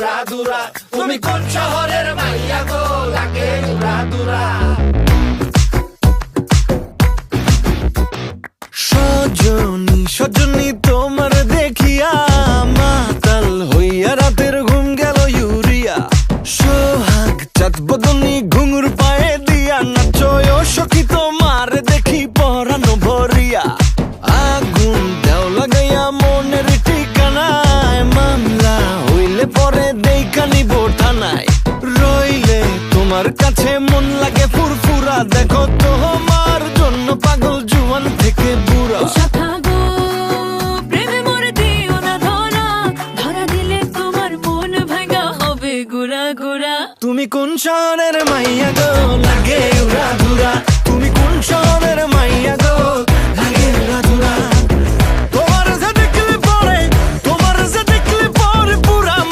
উড়া দুরা। তুমি কোন শহরের মাইয়া গো লাগে উড়া দুরা। সজনী সজনী তোমার দেখিয়া মাতাল হইয়া রাতের ঘুম গেল ইউরিয়া। সোহাগ চাঁদ বদনী ঘুঙুর পায়ে দিয়া নাচয় সখী তোমার দেখি পরানো ভরিয়া। আগুন দেও লাগাইয়া মনের ঠিকানায় মামলা হইলে পরে দেইখা নিব থানায়। রইলে তোমার কাছে মন লাগে ফুরফুরা দেখো তোমার জন্য পাগল জুয়ান থেকে বুড়া। তুমি কোন শহরের মাইয়া গো লাগে উড়া ধুরা। তুমি কোন শহরের মাইয়া গো